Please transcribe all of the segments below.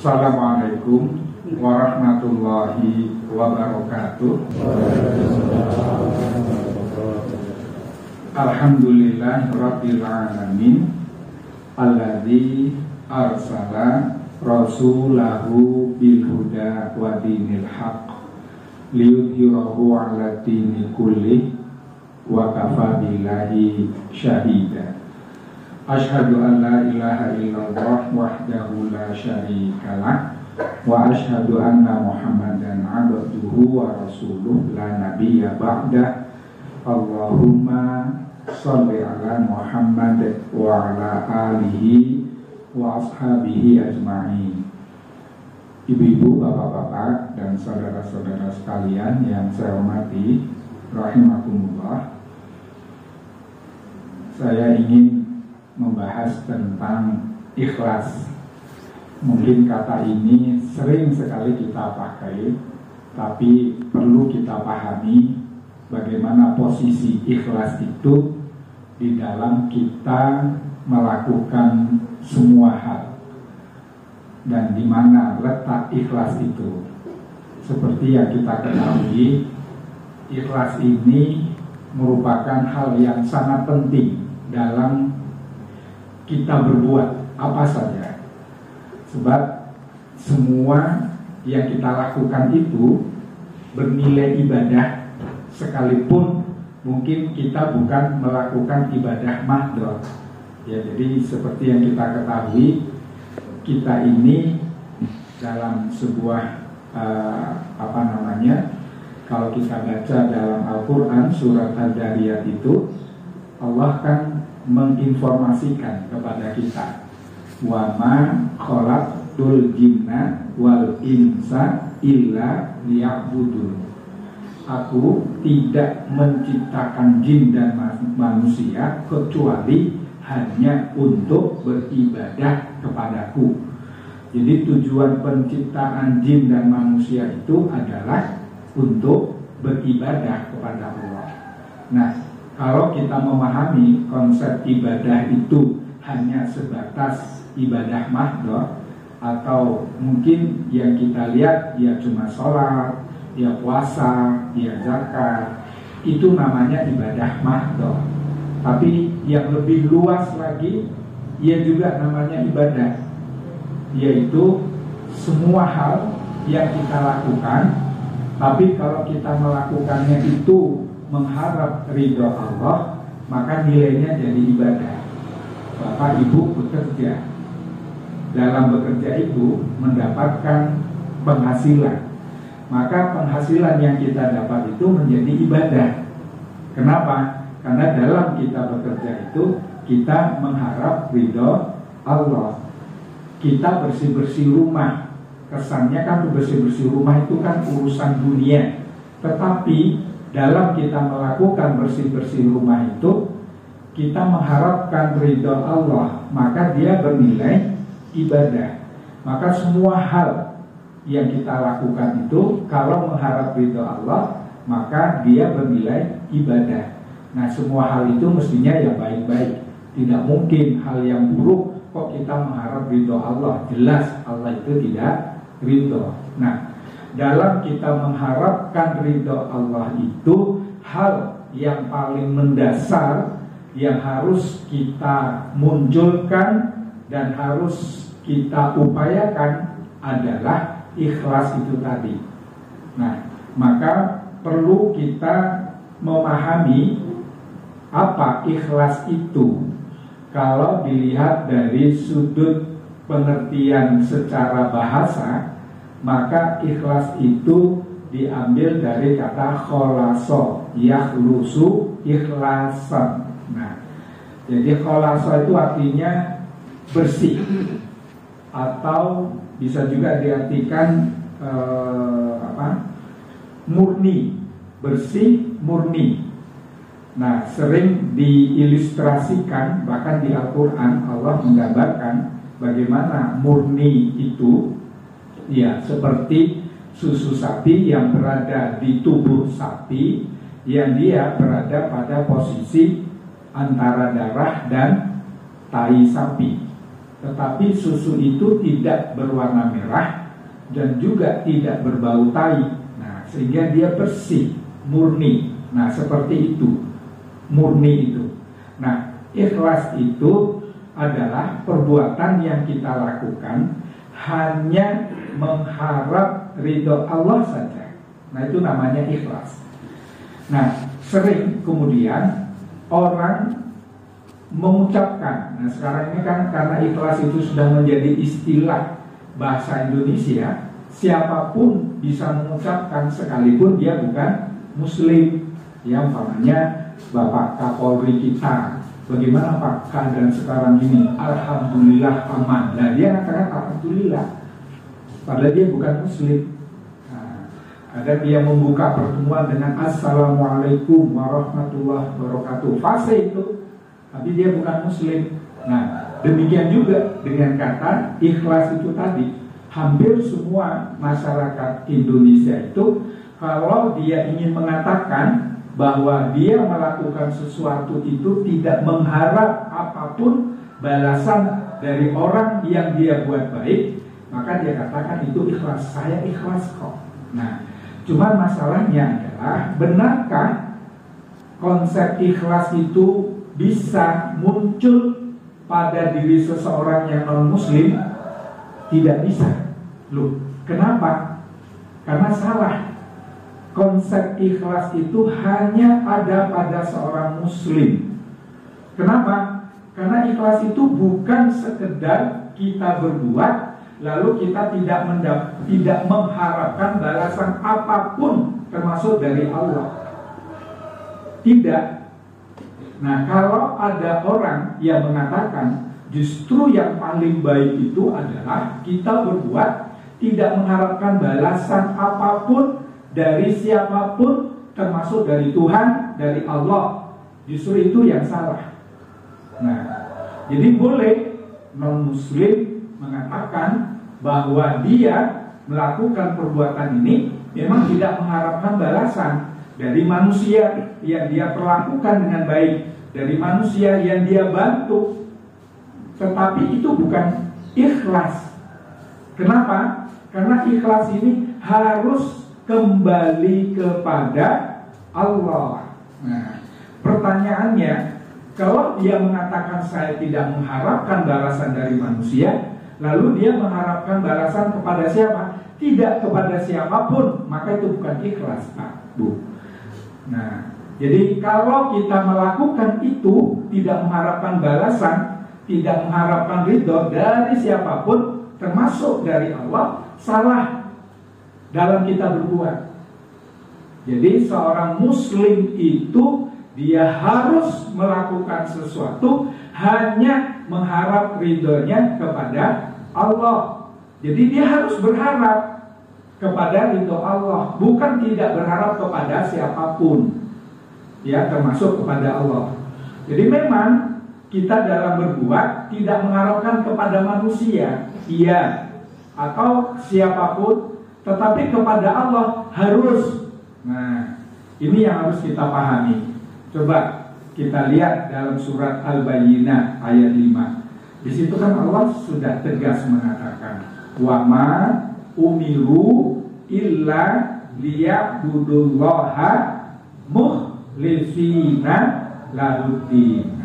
Assalamualaikum warahmatullahi wabarakatuh. Alhamdulillah rabbil alamin alladzi arsala rasulahu bil huda wa dinil haqq liyudhhirahu 'ala dini kulli wa kafa billahi syahida. Asyhadu an la ilaha illallah wahdahu la syarikalah wa asyhadu anna Muhammadan 'abduhu wa rasuluh la nabiyya ba'dah. Allahumma sholli ala Muhammad wa ala alihi wa ashabihi ajma'in. Ibu-ibu, bapak-bapak, dan saudara-saudara sekalian yang saya hormati, rahimakumullah. Saya ingin membahas tentang ikhlas. Mungkin kata ini sering sekali kita pakai, tapi perlu kita pahami bagaimana posisi ikhlas itu di dalam kita melakukan semua hal dan di mana letak ikhlas itu. Seperti yang kita ketahui, ikhlas ini merupakan hal yang sangat penting dalam kita berbuat apa saja. Sebab semua yang kita lakukan itu bernilai ibadah, sekalipun mungkin kita bukan melakukan ibadah mahdhah. Ya, jadi seperti yang kita ketahui, kita ini dalam sebuah kalau kita baca dalam Al-Quran surat Al-Dariyat itu, Allah kan menginformasikan kepada kita, wa ma khalaqtul jinna wal insa illa liya'budun. Aku tidak menciptakan jin dan manusia kecuali hanya untuk beribadah kepadaku. Jadi tujuan penciptaan jin dan manusia itu adalah untuk beribadah kepada Allah. Nah, kalau kita memahami konsep ibadah itu hanya sebatas ibadah mahdhah, atau mungkin yang kita lihat ya cuma sholat, ya puasa, ya zakat, itu namanya ibadah mahdhah. Tapi yang lebih luas lagi, ya juga namanya ibadah, yaitu semua hal yang kita lakukan, tapi kalau kita melakukannya itu mengharap ridho Allah, maka nilainya jadi ibadah. Bapak Ibu bekerja, dalam bekerja itu mendapatkan penghasilan, maka penghasilan yang kita dapat itu menjadi ibadah. Kenapa? Karena dalam kita bekerja itu kita mengharap ridho Allah. Kita bersih-bersih rumah, kesannya kan bersih-bersih rumah itu kan urusan dunia, tetapi dalam kita melakukan bersih-bersih rumah itu kita mengharapkan ridho Allah, maka dia bernilai ibadah. Maka semua hal yang kita lakukan itu kalau mengharap ridho Allah, maka dia bernilai ibadah. Nah, semua hal itu mestinya ya baik-baik. Tidak mungkin hal yang buruk kok kita mengharap ridho Allah. Jelas Allah itu tidak ridho. Nah, dalam kita mengharapkan ridho Allah itu, hal yang paling mendasar yang harus kita munculkan dan harus kita upayakan adalah ikhlas itu tadi. Nah, maka perlu kita memahami apa ikhlas itu. Kalau dilihat dari sudut pengertian secara bahasa, maka ikhlas itu diambil dari kata kholaso, yakhlusu ikhlasan. Nah, jadi kholaso itu artinya bersih, atau bisa juga diartikan murni, bersih, murni. Nah, sering diilustrasikan, bahkan di Al-Quran Allah menggambarkan bagaimana murni itu ya seperti susu sapi yang berada di tubuh sapi, yang dia berada pada posisi antara darah dan tai sapi. tetapi susu itu tidak berwarna merah dan juga tidak berbau tai. Nah, sehingga dia bersih, murni. Nah, seperti itu, murni itu. Nah, ikhlas itu adalah perbuatan yang kita lakukan hanya mengharap ridho Allah saja. Nah, itu namanya ikhlas. Nah, sering kemudian orang mengucapkan, nah sekarang ini kan karena ikhlas itu sudah menjadi istilah bahasa Indonesia, siapapun bisa mengucapkan sekalipun dia bukan muslim. Ya, umpamanya Bapak Kapolri kita, bagaimana Pak keadaan sekarang ini? Alhamdulillah aman. Nah, dia katakan alhamdulillah, padahal dia bukan muslim. Ada dia membuka pertemuan dengan Assalamualaikum warahmatullahi wabarakatuh, fase itu, tapi dia bukan muslim. Nah, demikian juga dengan kata ikhlas itu tadi. Hampir semua masyarakat Indonesia itu, kalau dia ingin mengatakan bahwa dia melakukan sesuatu itu tidak mengharap apapun balasan dari orang yang dia buat baik, maka dia katakan itu ikhlas, saya ikhlas kok. Nah, cuman masalahnya adalah, benarkah konsep ikhlas itu bisa muncul pada diri seseorang yang non-muslim? Tidak bisa. Loh, kenapa? Karena salah. Konsep ikhlas itu hanya ada pada seorang muslim. Kenapa? Karena ikhlas itu bukan sekedar kita berbuat lalu kita tidak mengharapkan balasan apapun termasuk dari Allah. Tidak. Nah, kalau ada orang yang mengatakan justru yang paling baik itu adalah kita berbuat tidak mengharapkan balasan apapun dari siapapun termasuk dari Tuhan, dari Allah, justru itu yang salah. Nah, jadi boleh non-muslim mengatakan bahwa dia melakukan perbuatan ini memang tidak mengharapkan balasan dari manusia yang dia perlakukan dengan baik, dari manusia yang dia bantu. Tetapi itu bukan ikhlas. Kenapa? Karena ikhlas ini harus kembali kepada Allah. Nah, pertanyaannya, kalau dia mengatakan saya tidak mengharapkan balasan dari manusia, lalu dia mengharapkan balasan kepada siapa? Tidak kepada siapapun, maka itu bukan ikhlas, Pak, Bu. Nah, jadi kalau kita melakukan itu tidak mengharapkan balasan, tidak mengharapkan ridho dari siapapun, termasuk dari Allah, salah dalam kita berbuat. Jadi seorang muslim itu dia harus melakukan sesuatu hanya mengharap ridhonya kepada Allah. Jadi dia harus berharap kepada ridho Allah, bukan tidak berharap kepada siapapun, ya, termasuk kepada Allah. Jadi memang kita dalam berbuat tidak mengharapkan kepada manusia, iya, atau siapapun, tetapi kepada Allah harus. Nah, ini yang harus kita pahami. Coba kita lihat dalam surat Al-Bayyinah ayat 5. Di situ kan Allah sudah tegas mengatakan, wa ma umiru illa liya'budullaha mukhlishina lahuddin.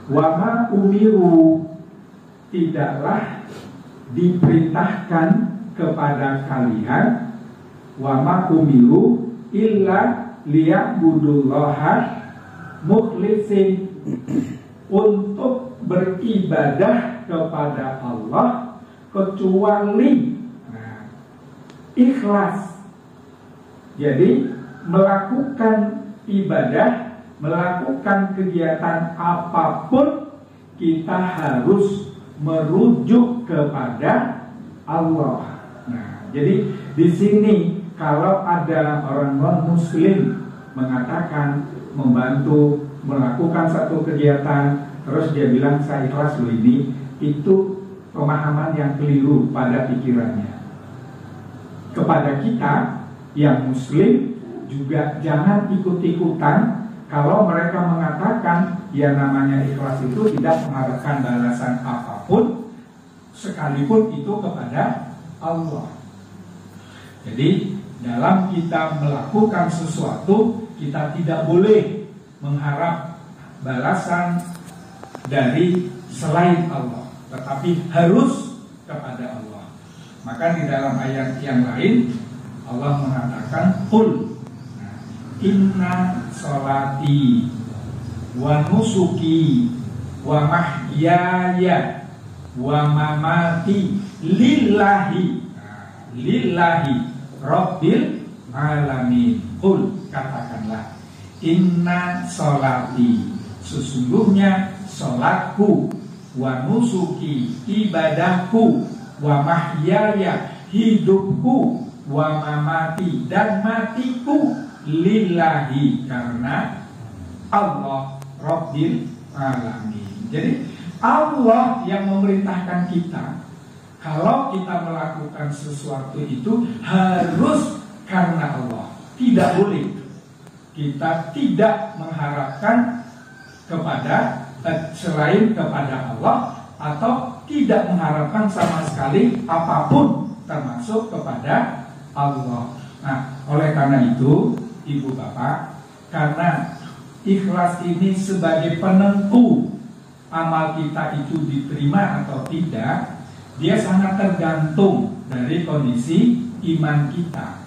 Wa ma umiru, tidaklah diperintahkan kepada kalian, wa ma umiru illa liya'budullaha mukhlisin, untuk beribadah kepada Allah kecuali ikhlas. Jadi melakukan ibadah, melakukan kegiatan apapun, kita harus merujuk kepada Allah. Nah, jadi di sini kalau ada orang non-muslim mengatakan membantu melakukan satu kegiatan, terus dia bilang saya ikhlas loh ini, itu pemahaman yang keliru pada pikirannya. Kepada kita yang muslim juga jangan ikut-ikutan kalau mereka mengatakan ya namanya ikhlas itu tidak mengharapkan balasan apapun, sekalipun itu kepada Allah. Jadi dalam kita melakukan sesuatu, kita tidak boleh mengharap balasan dari selain Allah, tetapi harus kepada Allah. Maka di dalam ayat yang lain Allah mengatakan qul inna sholati wa nusuki wa mahyaya wa mamati lillahi rabbil alamin. Qul, katakanlah, inna sholati, sesungguhnya sholatku, wa nusuki, ibadahku, wa mahyaya, hidupku, wa mamati, dan matiku, lillahi, karena Allah rabbil alamin. Jadi Allah yang memerintahkan kita, kalau kita melakukan sesuatu itu harus karena Allah. Tidak boleh kita tidak mengharapkan kepada selain kepada Allah, atau tidak mengharapkan sama sekali apapun termasuk kepada Allah. Nah, oleh karena itu, Ibu Bapak, karena ikhlas ini sebagai penentu amal kita itu diterima atau tidak, dia sangat tergantung dari kondisi iman kita.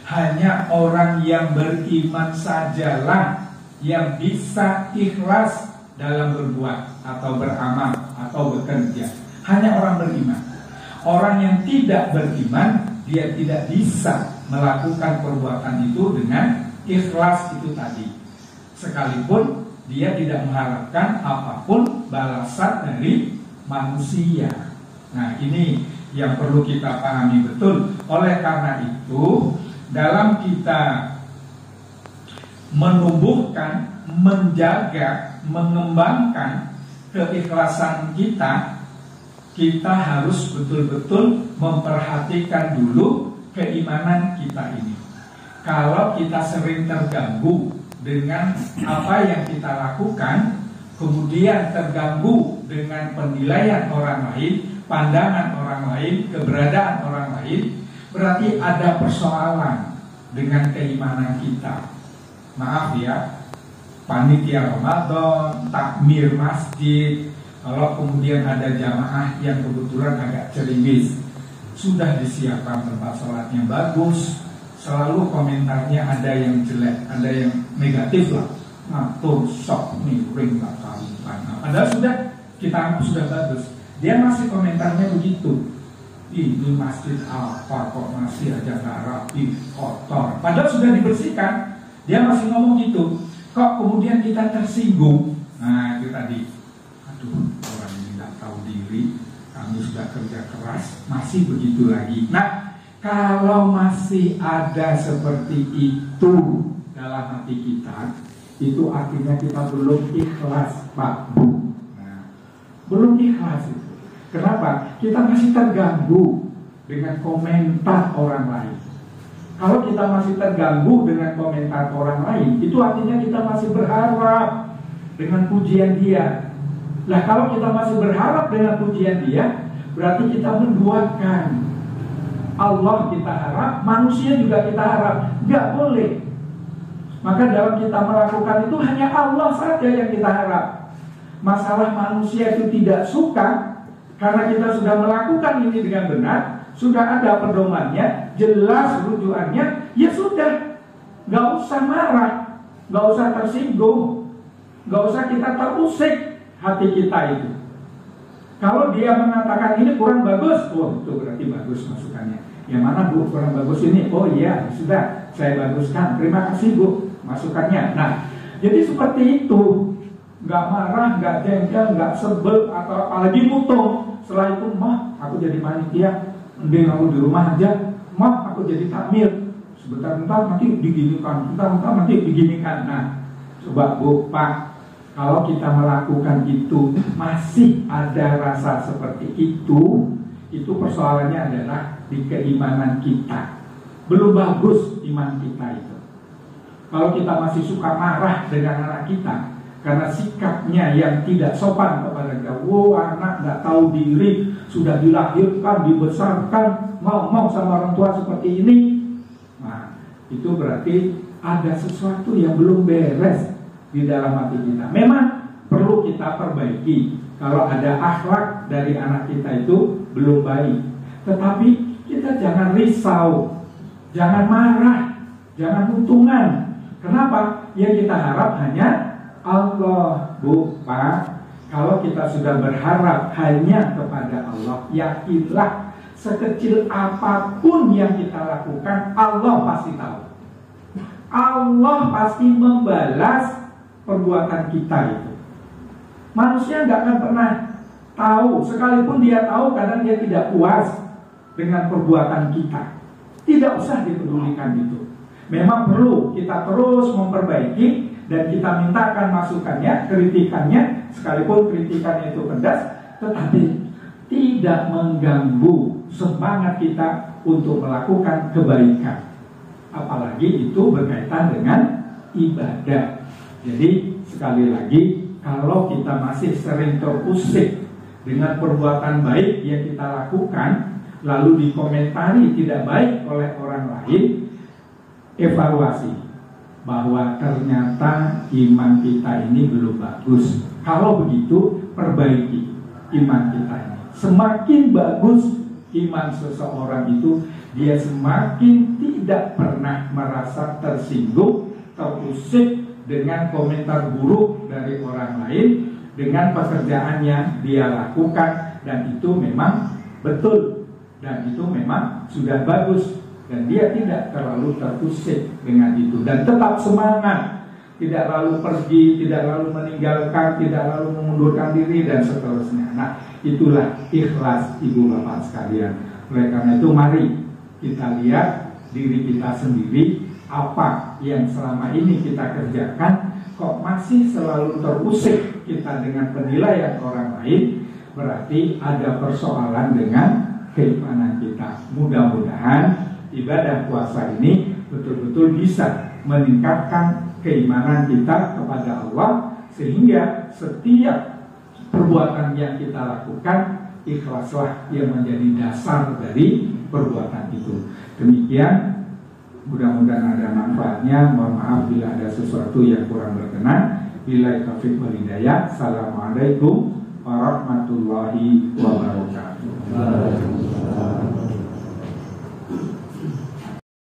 Hanya orang yang beriman sajalah yang bisa ikhlas dalam berbuat atau beramal atau bekerja. Hanya orang beriman. Orang yang tidak beriman, dia tidak bisa melakukan perbuatan itu dengan ikhlas itu tadi. Sekalipun dia tidak mengharapkan apapun balasan dari manusia. Nah, ini yang perlu kita pahami betul. Oleh karena itu, dalam kita menumbuhkan, menjaga, mengembangkan keikhlasan kita, kita harus betul-betul memperhatikan dulu keimanan kita ini. Kalau kita sering terganggu dengan apa yang kita lakukan, kemudian terganggu dengan penilaian orang lain, pandangan orang lain, keberadaan orang lain, berarti ada persoalan dengan keimanan kita. Maaf ya, panitia Ramadan, takmir masjid, kalau kemudian ada jamaah yang kebetulan agak cerimis, sudah disiapkan tempat sholatnya bagus, selalu komentarnya ada yang jelek, ada yang negatif lah, ngatur sok miring lah kalupan. Padahal sudah kita sudah bagus, dia masih komentarnya begitu. Ini masjid apa kok masih aja nggak rapi, kotor. Padahal sudah dibersihkan, dia masih ngomong gitu. Kok kemudian kita tersinggung? Nah, itu tadi. Aduh, orang ini nggak tahu diri. Kami sudah kerja keras, masih begitu lagi. Nah, kalau masih ada seperti itu dalam hati kita, itu artinya kita belum ikhlas, Pak Bu. Nah, belum ikhlas itu. Kenapa? Kita masih terganggu dengan komentar orang lain. Kalau kita masih terganggu dengan komentar orang lain, itu artinya kita masih berharap dengan pujian dia. Nah, kalau kita masih berharap dengan pujian dia, berarti kita menduakan. Allah kita harap, manusia juga kita harap. Nggak boleh. Maka dalam kita melakukan itu hanya Allah saja yang kita harap. Masalah manusia itu tidak suka, karena kita sudah melakukan ini dengan benar, sudah ada pedomannya, jelas rujukannya, ya sudah, nggak usah marah, nggak usah tersinggung, nggak usah kita terusik hati kita itu. Kalau dia mengatakan ini kurang bagus, oh itu berarti bagus masukannya. Yang mana Bu kurang bagus ini? Oh iya, sudah saya baguskan. Terima kasih Bu masukannya. Nah, jadi seperti itu, nggak marah, nggak jengkel, nggak sebel, atau apalagi mutung. Setelah itu, mah aku jadi panitia, mending aku di rumah aja. Mah aku jadi takmir, sebentar-bentar nanti diginikan, bentar-bentar nanti diginikan. Nah, coba Bu, Pak, kalau kita melakukan itu masih ada rasa seperti itu persoalannya adalah di keimanan kita. Belum bagus iman kita itu. Kalau kita masih suka marah dengan anak kita, karena sikapnya yang tidak sopan kepada kita. Anak nggak tahu diri, sudah dilahirkan, dibesarkan, ngomong sama orang tua seperti ini. Nah, itu berarti ada sesuatu yang belum beres di dalam hati kita. Memang perlu kita perbaiki kalau ada akhlak dari anak kita itu belum baik. Tetapi kita jangan risau, jangan marah, jangan untungan. Kenapa? Yang kita harap hanya Allah, Bu, Pak. Kalau kita sudah berharap hanya kepada Allah, yakinlah sekecil apapun yang kita lakukan, Allah pasti tahu. Allah pasti membalas perbuatan kita itu. Manusia nggak akan pernah tahu, sekalipun dia tahu, kadang dia tidak puas dengan perbuatan kita. Tidak usah dipedulikan itu. Memang perlu kita terus memperbaiki dan kita mintakan masukannya, kritikannya, sekalipun kritikannya itu pedas, tetapi tidak mengganggu semangat kita untuk melakukan kebaikan. Apalagi itu berkaitan dengan ibadah. Jadi sekali lagi, kalau kita masih sering terusik dengan perbuatan baik yang kita lakukan, lalu dikomentari tidak baik oleh orang lain, evaluasi bahwa ternyata iman kita ini belum bagus. Kalau begitu, perbaiki iman kita ini. Semakin bagus iman seseorang itu, dia semakin tidak pernah merasa tersinggung, terusik dengan komentar buruk dari orang lain, dengan pekerjaan yang dia lakukan, dan itu memang betul, dan itu memang sudah bagus, dan dia tidak terlalu terusik dengan itu, dan tetap semangat, tidak lalu pergi, tidak lalu meninggalkan, tidak lalu mengundurkan diri, dan seterusnya. Nah, itulah ikhlas, ibu bapak sekalian. Oleh karena itu, mari kita lihat diri kita sendiri, apa yang selama ini kita kerjakan, kok masih selalu terusik kita dengan penilaian orang lain, berarti ada persoalan dengan keimanan kita. Mudah-mudahan ibadah puasa ini betul-betul bisa meningkatkan keimanan kita kepada Allah, sehingga setiap perbuatan yang kita lakukan, ikhlaslah yang menjadi dasar dari perbuatan itu. Demikian, mudah-mudahan ada manfaatnya. Mohon maaf bila ada sesuatu yang kurang berkenan. Billahi taufiq wal hidayah. Assalamualaikum warahmatullahi wabarakatuh.